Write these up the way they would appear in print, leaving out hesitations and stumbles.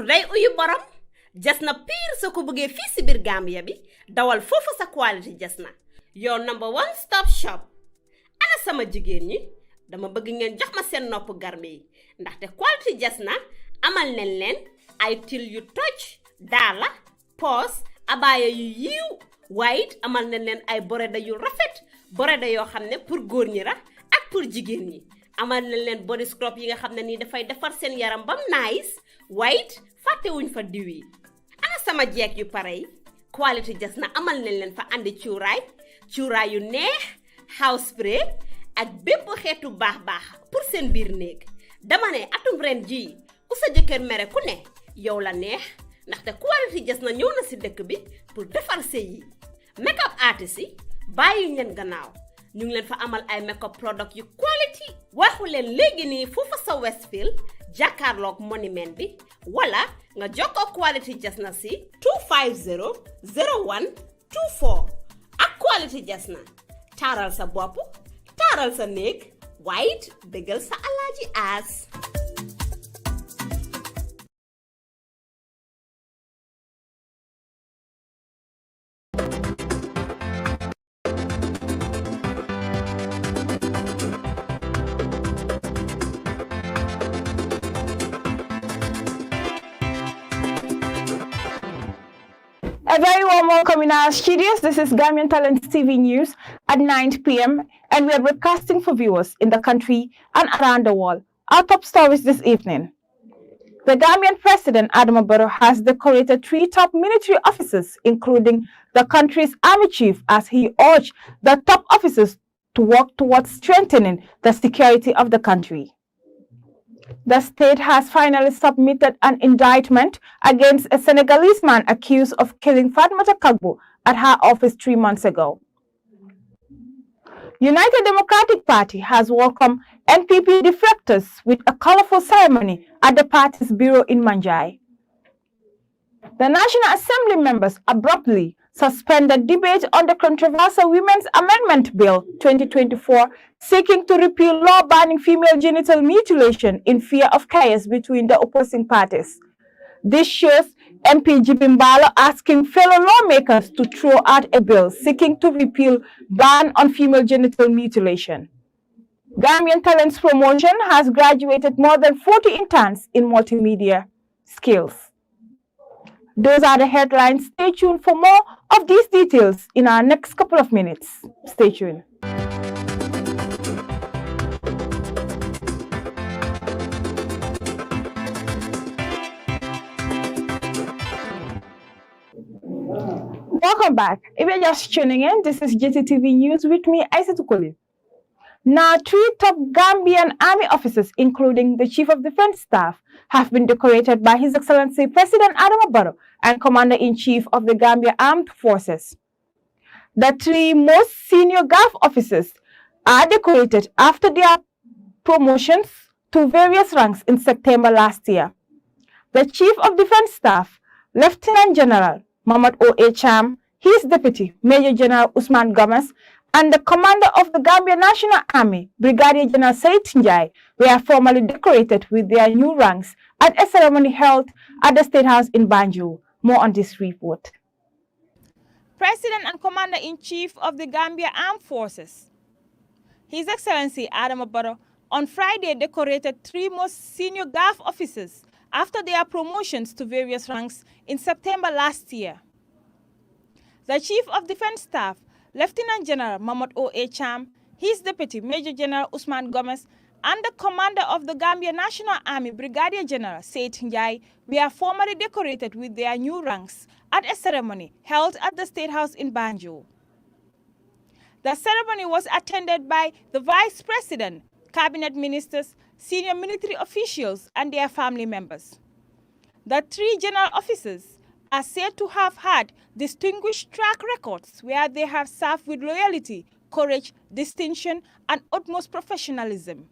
day uyu borom jasna pire soo ko bëggee fii si biir Gambia bi dawal foofu sa quality jasna your number one stop shop. Ana sama jigéen ñi dama bëgg ngeen jox ma seen nopp garme yi ndaxte quality jasna amal nañ leen ay til yu toj daala poos abaaya yu yiiw waaye amal nañ leen ay boreda yu rafet boreda yoo xam ne pour góor ñi la ak pour jigéen ñi amal nañ leen body scrub yi nga xam ne nii dafay defar seen yaram bam nice waaye fàttewuñ fa diw yi. Ana sama jeeg yu pare yi quality jasna amal nañ leen fa andi cuuraay yu neex house spray ak bépp xeetu baax pour seen biir néeg. Dama ne atum ren jii ku sa jëkkër mere ku ne yow la neex ndaxte quality jasna ñëw na si dëkk bi pour defar sëy yi. Makeup artist yi bàyyi ngeen gannaaw ñu ngi leen fa amal ay makeup product yu quality waxu leen léegi nii foofa sa Westfield jàkkaarloog monument bi wala nga jokkoo quality jasna si 250 01 24 ak quality jasna taaral sa bopp taaral sa néeg waaye bégal sa alaaji aas. A very warm welcome in our studios. This is Gambian Talents TV News at 9 p.m. and we are broadcasting for viewers in the country and around the world. Our top stories this evening. The Gambian President Adama Barrow has decorated 3 top military officers, including the country's army chief, as he urged the top officers to work towards strengthening the security of the country. The state has finally submitted an indictment against a Senegalese man accused of killing Fatmata Kagbo at her office 3 months ago. United Democratic Party has welcomed NPP defectors with a colorful ceremony at the party's bureau in Manjai. The National Assembly members abruptly suspended debate on the controversial Women's Amendment Bill 2024, seeking to repeal law banning female genital mutilation in fear of chaos between the opposing parties. This shows MP Jibimbalo asking fellow lawmakers to throw out a bill seeking to repeal ban on female genital mutilation. Gambian Talents Promotion has graduated more than 40 interns in multimedia skills. Those are the headlines. Stay tuned for more of these details in our next couple of minutes. Stay tuned. Welcome back. If you're just tuning in, this is Gttv News with me, Aissatou Koli. Now, 3 top Gambian army officers, including the Chief of Defense Staff, have been decorated by His Excellency President Adama Barrow and Commander-in-Chief of the Gambia Armed Forces. The 3 most senior GAF officers are decorated after their promotions to various ranks in September last year. The Chief of Defense Staff, Lieutenant General Mahmoud O.A. Cham, his Deputy Major General Usman Gomez, and the Commander of the Gambia National Army, Brigadier General Said Njai, were formally decorated with their new ranks at a ceremony held at the State House in Banjul. More on this report. President and Commander-in-Chief of the Gambia Armed Forces, His Excellency Adama Barrow, on Friday decorated 3 most senior GAF officers after their promotions to various ranks in September last year. The Chief of Defense Staff, Lieutenant General Mahmoud O.A. Cham, his Deputy Major General Usman Gomez, and the Commander of the Gambia National Army, Brigadier General Said Njai, were formally decorated with their new ranks at a ceremony held at the State House in Banjul. The ceremony was attended by the Vice President, Cabinet Ministers, senior military officials, and their family members. The 3 general officers are said to have had distinguished track records where they have served with loyalty, courage, distinction, and utmost professionalism.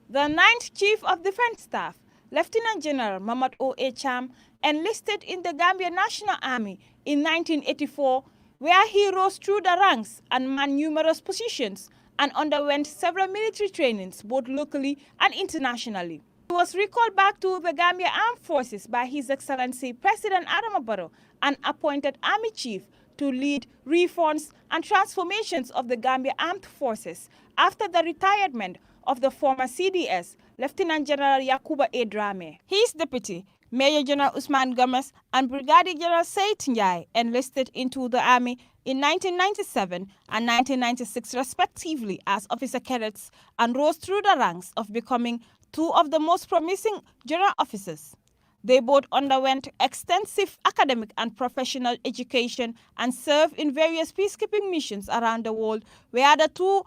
The 9th Chief of Defense Staff, Lieutenant General Mahmoud O.A. Cham, enlisted in the Gambia National Army in 1984, where he rose through the ranks and manned numerous positions and underwent several military trainings both locally and internationally. He was recalled back to the Gambia Armed Forces by His Excellency President Adama Barrow and appointed Army Chief to lead reforms and transformations of the Gambia Armed Forces after the retirement of the former CDS, Lieutenant General Yakuba A. Drame. His deputy, Major General Usman Gomez and Brigadier General Said Njai enlisted into the army in 1997 and 1996 respectively as officer cadets and rose through the ranks of becoming two of the most promising general officers. They both underwent extensive academic and professional education and served in various peacekeeping missions around the world, where the two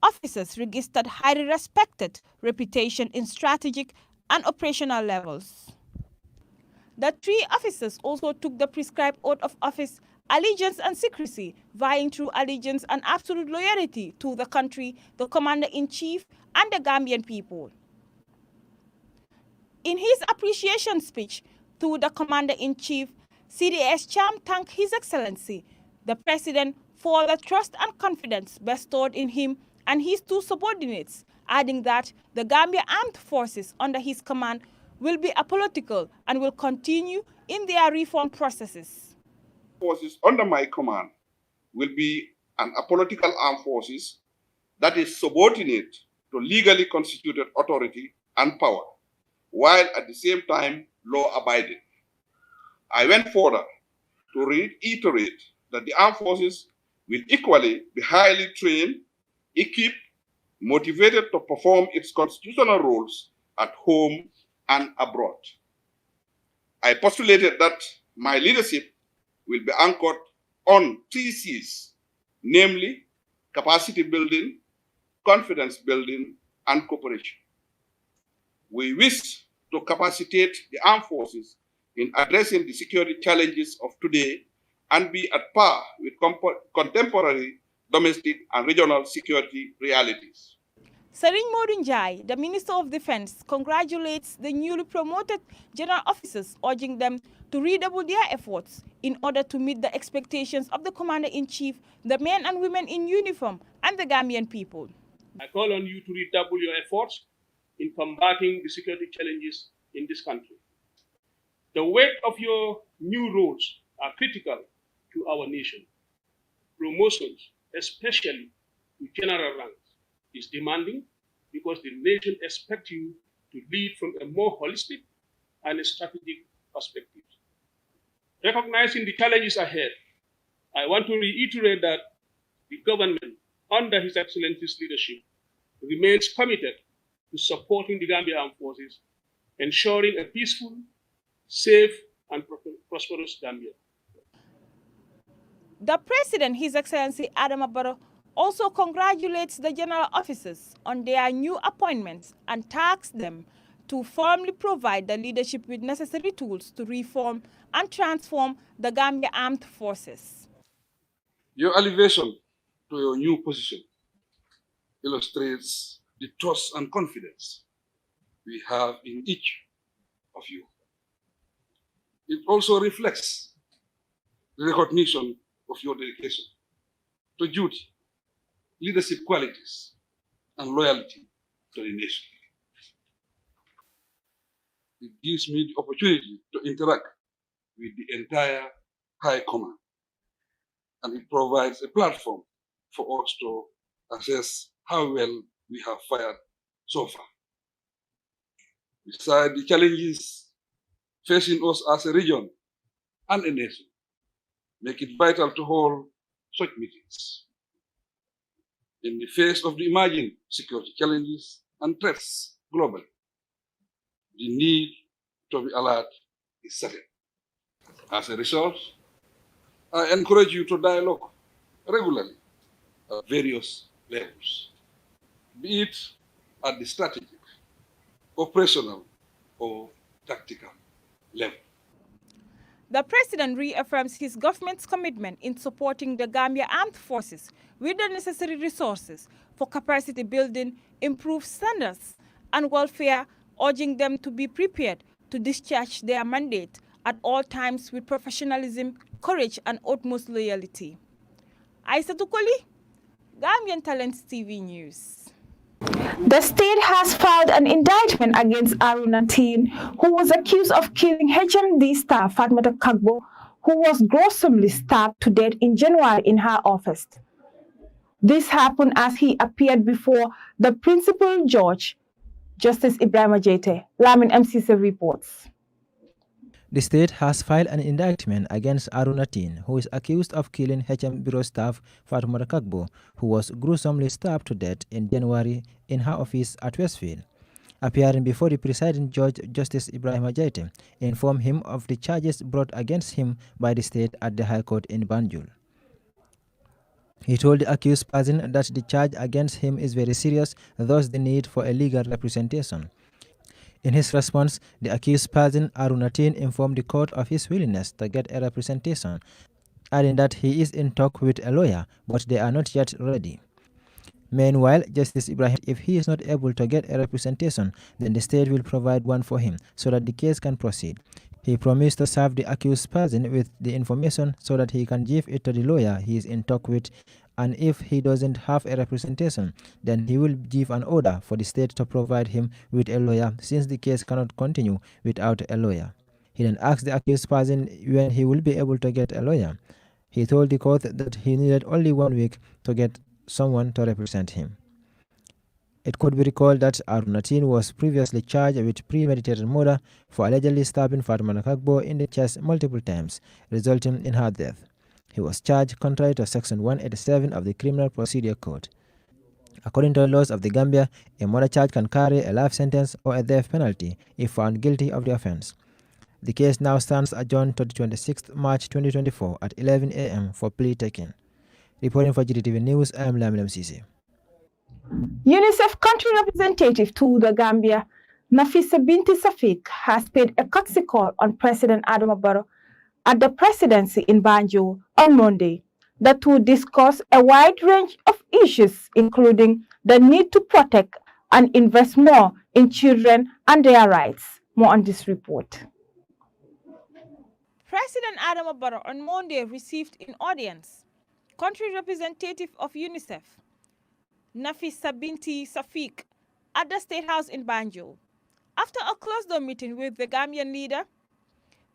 officers registered highly respected reputation in strategic and operational levels. The three officers also took the prescribed oath of office, allegiance and secrecy, vying through allegiance and absolute loyalty to the country, the Commander-in-Chief, and the Gambian people. In his appreciation speech to the Commander-in-Chief, CDS Cham thanked His Excellency, the President, for the trust and confidence bestowed in him and his two subordinates, adding that the Gambia Armed Forces under his command will be apolitical and will continue in their reform processes. Forces under my command will be an apolitical armed forces that is subordinate to legally constituted authority and power, while at the same time law-abiding. I went further to reiterate that the armed forces will equally be highly trained, equipped, motivated to perform its constitutional roles at home and abroad. I postulated that my leadership will be anchored on 3 C's, namely capacity building, confidence building, and cooperation. We wish to capacitate the armed forces in addressing the security challenges of today and be at par with contemporary domestic and regional security realities. Serigne Modou Njai, the Minister of Defense, congratulates the newly promoted general officers, urging them to redouble their efforts in order to meet the expectations of the Commander-in-Chief, the men and women in uniform, and the Gambian people. I call on you to redouble your efforts in combating the security challenges in this country. The weight of your new roles are critical to our nation. Promotions, especially to general ranks, is demanding because the nation expects you to lead from a more holistic and a strategic perspective. Recognizing the challenges ahead, I want to reiterate that the government, under His Excellency's leadership, remains committed to supporting the Gambia Armed Forces, ensuring a peaceful, safe, and prosperous Gambia. The President, His Excellency Adama Barrow, also congratulates the general officers on their new appointments and tasks them to firmly provide the leadership with necessary tools to reform and transform the Gambia Armed Forces. Your elevation to your new position illustrates the trust and confidence we have in each of you. It also reflects the recognition of your dedication to duty, leadership qualities, and loyalty to the nation. It gives me the opportunity to interact with the entire High Command, and it provides a platform for us to assess how well we have fared so far. Besides the challenges facing us as a region and a nation, make it vital to hold such meetings. In the face of the emerging security challenges and threats globally, the need to be alert is certain. As a result, I encourage you to dialogue regularly at various levels, be it at the strategic, operational, or tactical level. The President reaffirms his government's commitment in supporting the Gambia Armed Forces with the necessary resources for capacity building, improved standards, and welfare, urging them to be prepared to discharge their mandate at all times with professionalism, courage, and utmost loyalty. Aissatou Koli, Gambian Talents TV News. The state has filed an indictment against Aruna teen, who was accused of killing HMD staff Fatmata Kagbo, who was gruesomely stabbed to death in January in her office. This happened as he appeared before the principal judge, Justice Ibrahim Jete. Lamin MCC reports. The state has filed an indictment against Aruna teen, who is accused of killing HM Bureau staff Fatuma Kagbo, who was gruesomely stabbed to death in January in her office at Westfield. Appearing before the presiding judge, Justice Ibrahim Jaite informed him of the charges brought against him by the state at the High Court in Banjul. He told the accused person that the charge against him is very serious, thus the need for a legal representation. In his response, the accused person, Aruna teen, informed the court of his willingness to get a representation, adding that he is in talk with a lawyer, but they are not yet ready. Meanwhile, Justice Ibrahim, if he is not able to get a representation, then the state will provide one for him so that the case can proceed. He promised to serve the accused person with the information so that he can give it to the lawyer he is in talk with, and if he doesn't have a representation, then he will give an order for the state to provide him with a lawyer, since the case cannot continue without a lawyer. He then asked the accused person when he will be able to get a lawyer. He told the court that he needed only 1 week to get someone to represent him. It could be recalled that Aruna teen was previously charged with premeditated murder for allegedly stabbing Fatuma Kagbo in the chest multiple times, resulting in her death. He was charged contrary to Section 187 of the Criminal Procedure Code. According to the laws of the Gambia, a murder charge can carry a life sentence or a death penalty if found guilty of the offense. The case now stands adjourned to the 26th March 2024 at 11 a.m. for plea taking. Reporting for Gttv News, I am Lamine MCC. UNICEF country representative to the Gambia, Nafisa Binti Safik, has paid a courtesy call on President Adama Barrow at the presidency in Banjul on Monday that would discuss a wide range of issues, including the need to protect and invest more in children and their rights. More on this report. President Adama Barrow on Monday received in audience country representative of UNICEF, Nafisa Binti Safik, at the State House in Banjul. After a closed-door meeting with the Gambian leader,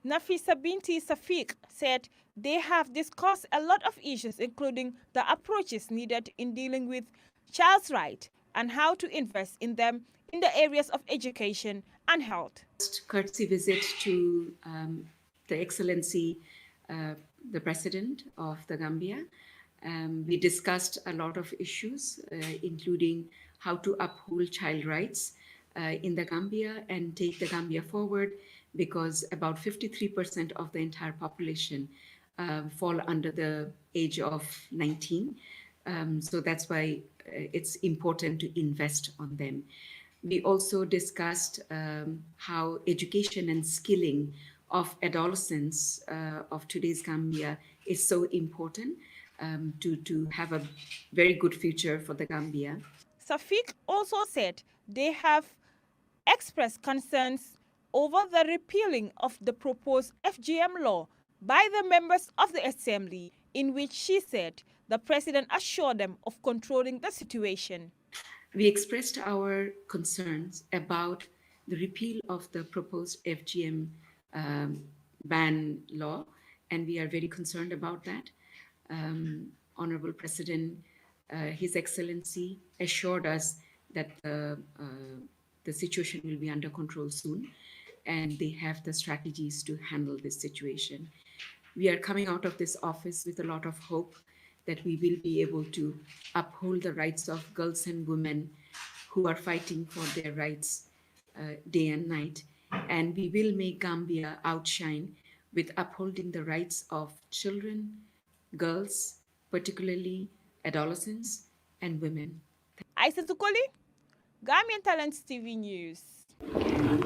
Nafisa Binti Safik said they have discussed a lot of issues, including the approaches needed in dealing with child's rights and how to invest in them in the areas of education and health. Courtesy visit to the Excellency, the President of the Gambia. We discussed a lot of issues, including how to uphold child rights in the Gambia and take the Gambia forward, because about 53% of the entire population fall under the age of 19. So that's why it's important to invest on them. We also discussed how education and skilling of adolescents of today's Gambia is so important to have a very good future for the Gambia. Safik also said they have expressed concerns over the repealing of the proposed FGM law by the members of the Assembly, in which she said the president assured them of controlling the situation. We expressed our concerns about the repeal of the proposed FGM ban law, and we are very concerned about that. Honorable President, His Excellency assured us that the situation will be under control soon, and they have the strategies to handle this situation. We are coming out of this office with a lot of hope that we will be able to uphold the rights of girls and women who are fighting for their rights day and night. And we will make Gambia outshine with upholding the rights of children, girls, particularly adolescents, and women. Aisa Tukoli, Gambian Talents TV News.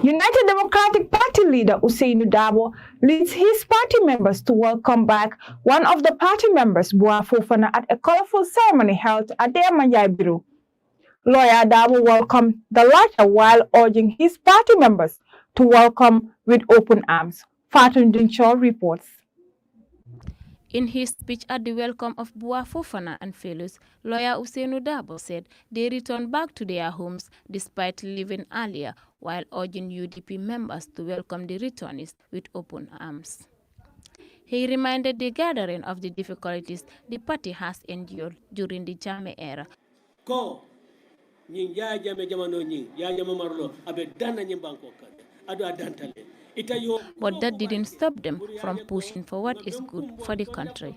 United Democratic Party leader Usainu Dabo leads his party members to welcome back one of the party members, Bua Fofana, at a colorful ceremony held at their Manjai Bureau. Lawyer Dabo welcomed the latter while urging his party members to welcome with open arms. Fatun Dinchor reports. In his speech at the welcome of Bua Fofana and fellows, lawyer Usainu Dabo said they returned back to their homes despite leaving earlier, while urging UDP members to welcome the returnees with open arms. He reminded the gathering of the difficulties the party has endured during the Jammeh era. But that didn't stop them from pushing for what is good for the country.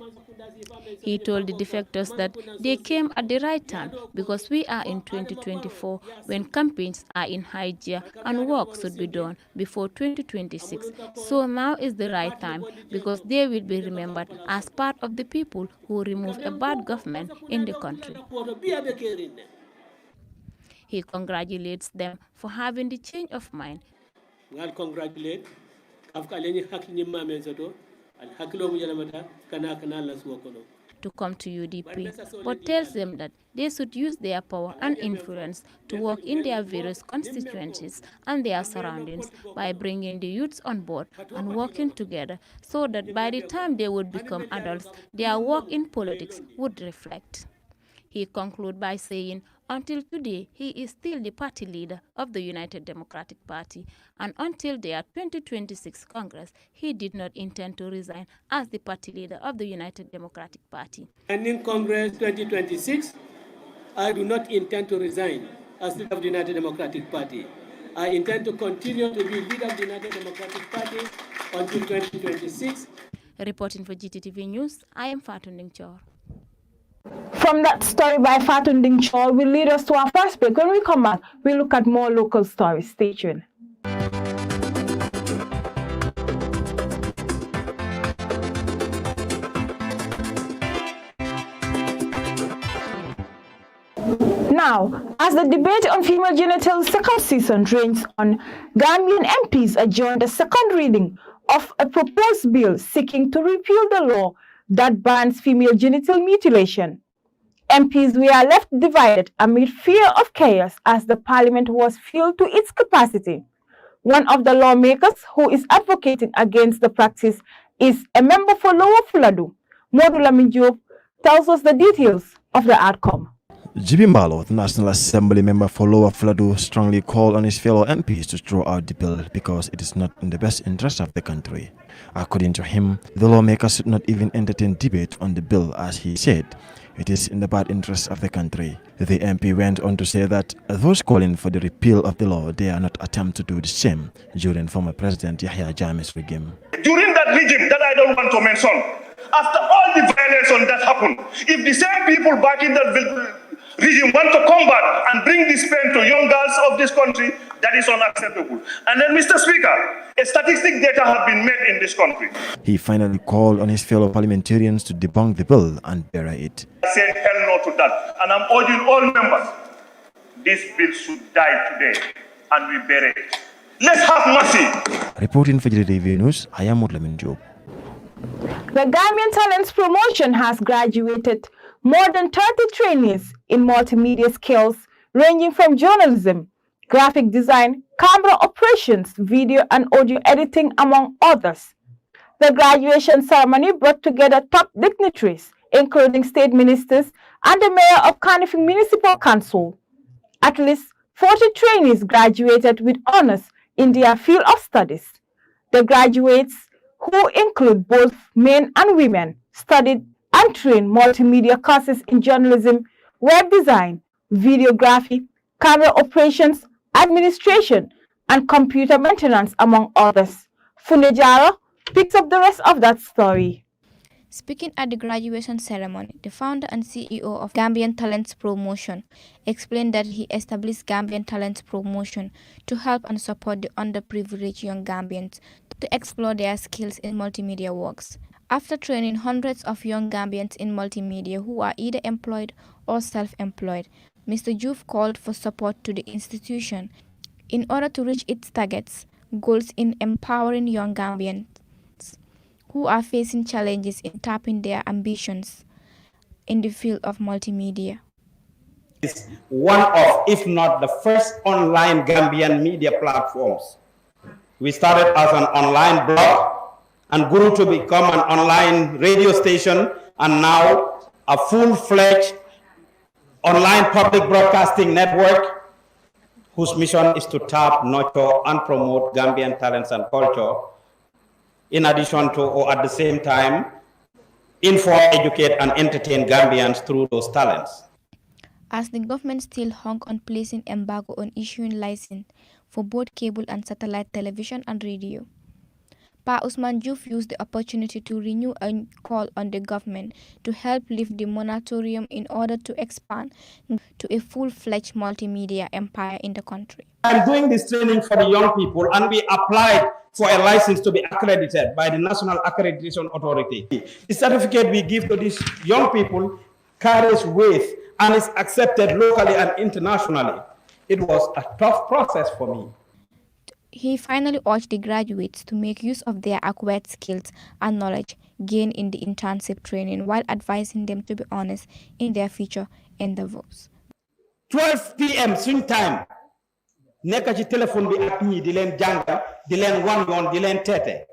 He told the defectors that they came at the right time because we are in 2024 when campaigns are in high gear and work should be done before 2026. So now is the right time because they will be remembered as part of the people who remove a bad government in the country. He congratulates them for having the change of mind. To come to UDP, but tells them that they should use their power and influence to work in their various constituencies and their surroundings by bringing the youths on board and working together so that by the time they would become adults, their work in politics would reflect. He concluded by saying, until today, he is still the party leader of the United Democratic Party, and until their 2026 Congress, he did not intend to resign as the party leader of the United Democratic Party. And in Congress 2026, I do not intend to resign as leader of the United Democratic Party. I intend to continue to be leader of the United Democratic Party until 2026. Reporting for Gttv News, I am Fatunding Chor. From that story by Fatunding Chor will lead us to our first break. When we come back, we'll look at more local stories. Stay tuned. Now, as the debate on female genitals second season drains on, Gambian MPs adjourned the second reading of a proposed bill seeking to repeal the law that bans female genital mutilation. MPs were left divided amid fear of chaos as the parliament was filled to its capacity. One of the lawmakers who is advocating against the practice is a member for Lower Fuladu. Modu Lamin Diop tells us the details of the outcome. Jibi Mbalo, the National Assembly member for Lower Fuladu, strongly called on his fellow MPs to throw out the bill because it is not in the best interest of the country. According to him, the lawmakers should not even entertain debate on the bill, as he said it is in the bad interest of the country. The MP went on to say that those calling for the repeal of the law dare not attempt to do the same during former President Yahya Jammeh's regime. During that regime that I don't want to mention, after all the violence that happened, if the same people back in that regime want to combat and bring this pain to young girls of this country, that is unacceptable. And then, Mr. Speaker, a statistic data have been made in this country. He finally called on his fellow parliamentarians to debunk the bill and bury it. I said hell no to that. And I'm urging all members, this bill should die today and we bury it. Let's have mercy. Reporting for Gttv News, I am Lamin Diop. The Gambian Talents Promotion has graduated more than 30 trainees in multimedia skills ranging from journalism, graphic design, camera operations, video and audio editing, among others. The graduation ceremony brought together top dignitaries, including state ministers and the mayor of Kanifing Municipal Council. At least 40 trainees graduated with honors in their field of studies. The graduates, who include both men and women, studied and trained multimedia courses in journalism, web design, videography, camera operations, administration, and computer maintenance, among others. Funejara picks up the rest of that story. Speaking at the graduation ceremony, the founder and CEO of Gambian Talents Promotion explained that he established Gambian Talents Promotion to help and support the underprivileged young Gambians to explore their skills in multimedia works. After training hundreds of young Gambians in multimedia who are either employed or self-employed, Mr. Juve called for support to the institution in order to reach its targets, goals in empowering young Gambians who are facing challenges in tapping their ambitions in the field of multimedia. It's one of, if not the first online Gambian media platforms. We started as an online blog and grew to become an online radio station and now a full-fledged online public broadcasting network whose mission is to tap, nurture, and promote Gambian talents and culture, in addition to, or at the same time, inform, educate, and entertain Gambians through those talents. As the government still hung on placing embargo on issuing license for both cable and satellite television and radio, Pa Usman Juf used the opportunity to renew a call on the government to help lift the moratorium in order to expand to a full-fledged multimedia empire in the country. I'm doing this training for the young people, and we applied for a license to be accredited by the National Accreditation Authority. The certificate we give to these young people carries weight and is accepted locally and internationally. It was a tough process for me. He finally urged the graduates to make use of their acquired skills and knowledge gained in the internship training while advising them to be honest in their future endeavors. 12 p.m. swing time. Nekk ci telephone bi ak ñi di len jàngal di len wan yoon di len tete,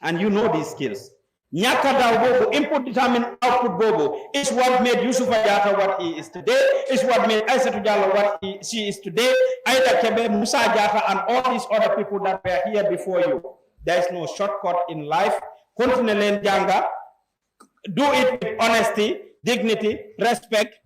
and you know these skills. Ñaka daw bobu input determine output bobu is what made Yusufa Jatta what he is today, is what made Aissatou Jallow what she is today, Aida Kebe, Musa Jatta, and all these other people that were here before you. There is no shortcut in life. Continue len janga, do it with honesty, dignity, respect,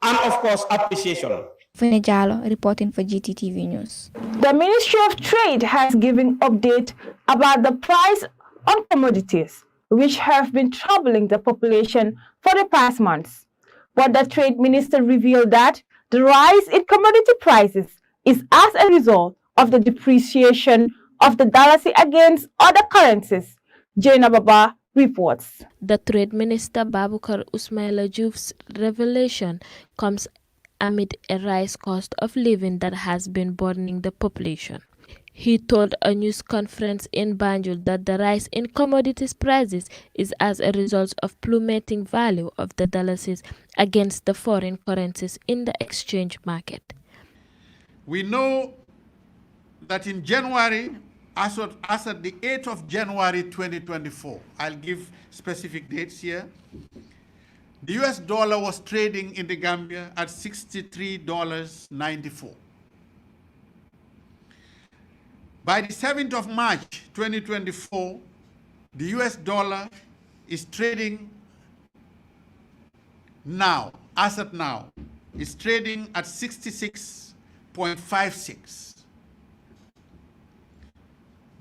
and of course appreciation. Fene Jallow reporting for Gttv News. The Ministry of Trade has given update about the price on commodities, which have been troubling the population for the past months. But the Trade Minister revealed that the rise in commodity prices is as a result of the depreciation of the dollar against other currencies. Jane Ababa reports. The Trade Minister Babukar Usmaila Juf's revelation comes amid a rise cost of living that has been burdening the population. He told a news conference in Banjul that the rise in commodities prices is as a result of plummeting value of the dollars against the foreign currencies in the exchange market. We know that in January, as at the 8th of January 2024, I'll give specific dates here, the US dollar was trading in the Gambia at $63.94. By the 7th of March 2024, the US dollar is trading now, as at now, is trading at 66.56.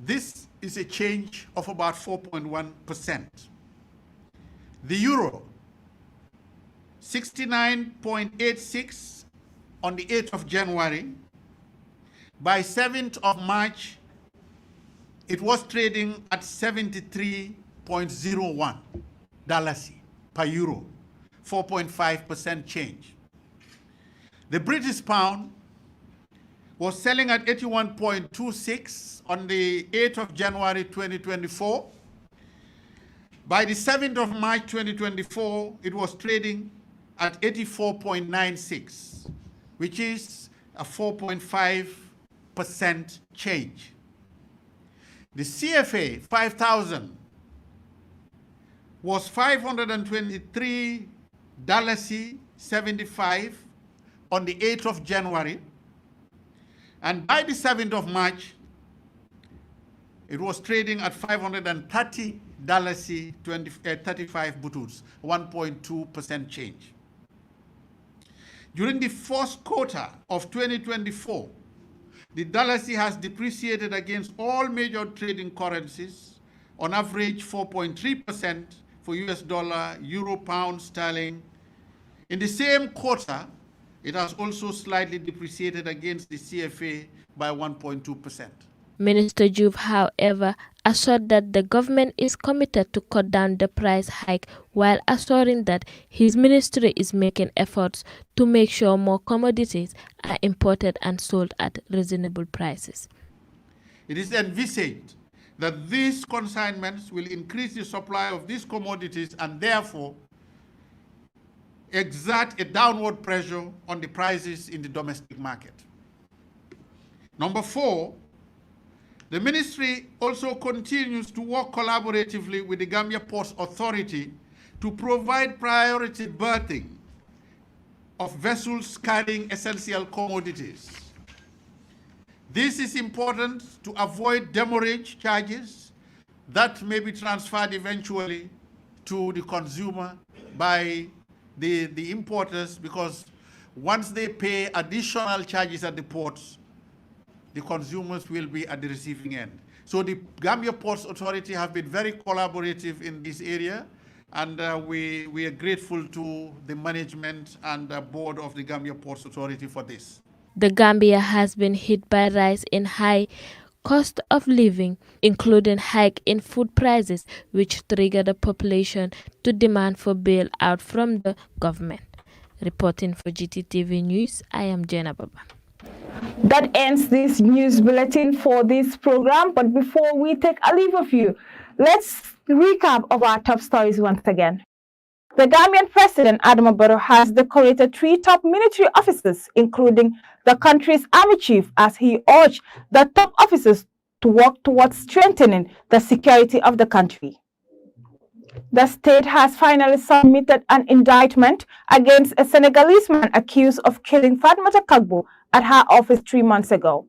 This is a change of about 4.1%. The euro, 69.86 on the 8th of January. By 7th of March, it was trading at $73.01 per euro, 4.5% change. The British pound was selling at 81.26 on the 8th of January 2024. By the 7th of March 2024, it was trading at 84.96, which is a 4.5% change. The CFA 5,000 was $523.75 on the 8th of January, and by the 7th of March, it was trading at $530.35 butus, 1.2% change. During the first quarter of 2024, the dollar has depreciated against all major trading currencies, on average 4.3% for US dollar, euro, pound, sterling. In the same quarter, it has also slightly depreciated against the CFA by 1.2%. Minister Juve, however, assured that the government is committed to cut down the price hike while assuring that his ministry is making efforts to make sure more commodities are imported and sold at reasonable prices. It is envisaged that these consignments will increase the supply of these commodities and therefore exert a downward pressure on the prices in the domestic market. Number 4, The ministry also continues to work collaboratively with the Gambia Ports Authority to provide priority berthing of vessels carrying essential commodities. This is important to avoid demurrage charges that may be transferred eventually to the consumer by the importers, because once they pay additional charges at the ports, the consumers will be at the receiving end. So the Gambia Ports Authority have been very collaborative in this area, and we are grateful to the management and the board of the Gambia Ports Authority for this. The Gambia has been hit by rise in high cost of living, including hike in food prices, which triggered the population to demand for bailout from the government. Reporting for Gttv News, I am Jenna Baba. That ends this news bulletin for this program. But before we take a leave of you, let's recap of our top stories once again. The Gambian President Adama Barrow has decorated 3 top military officers, including the country's army chief, as he urged the top officers to work towards strengthening the security of the country. The state has finally submitted an indictment against a Senegalese man accused of killing Fatmata Kagbo at her office 3 months ago.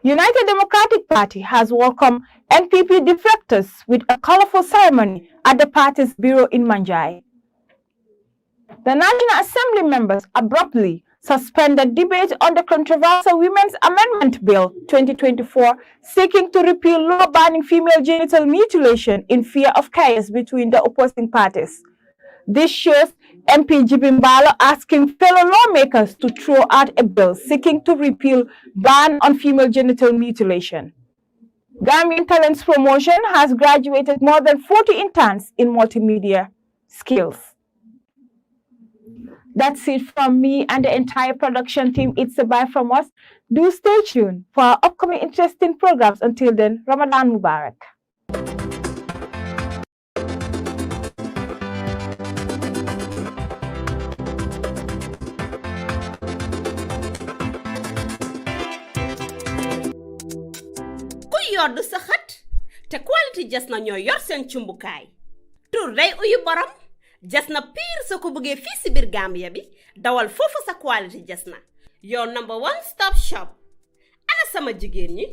United Democratic Party has welcomed NPP defectors with a colorful ceremony at the party's bureau in Manjai. The National Assembly members abruptly suspended debate on the controversial Women's Amendment Bill 2024, seeking to repeal law banning female genital mutilation in fear of chaos between the opposing parties. This shows MP Jibimbalo asking fellow lawmakers to throw out a bill seeking to repeal ban on female genital mutilation. Gambian Talents Promotion has graduated more than 40 interns in multimedia skills. That's it from me and the entire production team. It's a bye from us. Do stay tuned for our upcoming interesting programs. Until then, Ramadan Mubarak. Yoddu sa xët te quality jas na ñoo yor seen cumbukaay tur day uyu borom jas na pire soo ko bëggee fii si biir Gambia bi dawal foofu sa quality jas na your number 1 stop shop. Ana sama jigéen ñi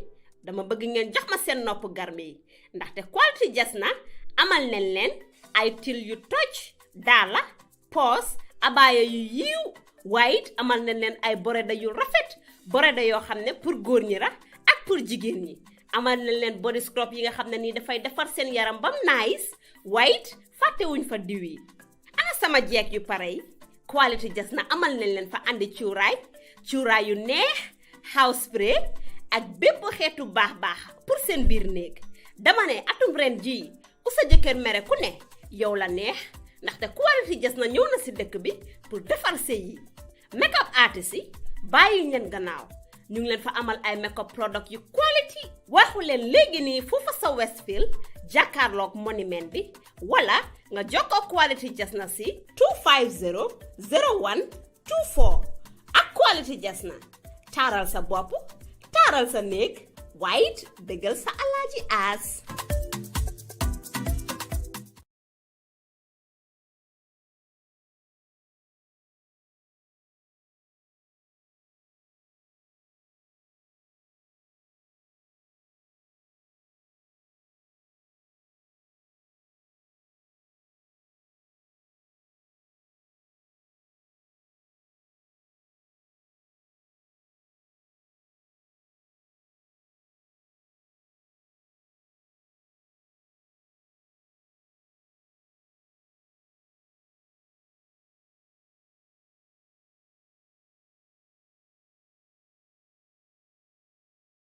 dama bëgg ngeen jox ma seen nopp garme yi ndaxte quality jas na amal nañ leen ay til yu toj daala poos abaaya yu yiiw waaye amal nañ leen ay boreda yu rafet boreda yoo xam ne pour góor ñi la ak pour jigéen ñi. amal nañ leen body scrub yi nga xam ne nii dafay defar seen yaram bam nice white fàtte wuñ fa diw yi. Ana sama jeeg yu pare yi quality jas na amal nañ leen fa andi cuuraay yu neex house spray ak bépp xeetu baax pour seen biir néeg. Dama ne atum ren ji ku sa jëkkër mere ku ne yow la neex ndaxte quality jas na ñëw na si dëkk bi pour defar sëy yi. Makeup artist yi bàyyi ñeen gannaaw ñu ngi leen fa amal ay makeup product yu quality waxu leen léegi nii foofa sa Westfield jàkkaarloog monument bi wala nga jokkoo quality jas na si 250 0124 ak quality jas na taaral sa bopp taaral sa néeg waaye dëggal sa alaaji aas.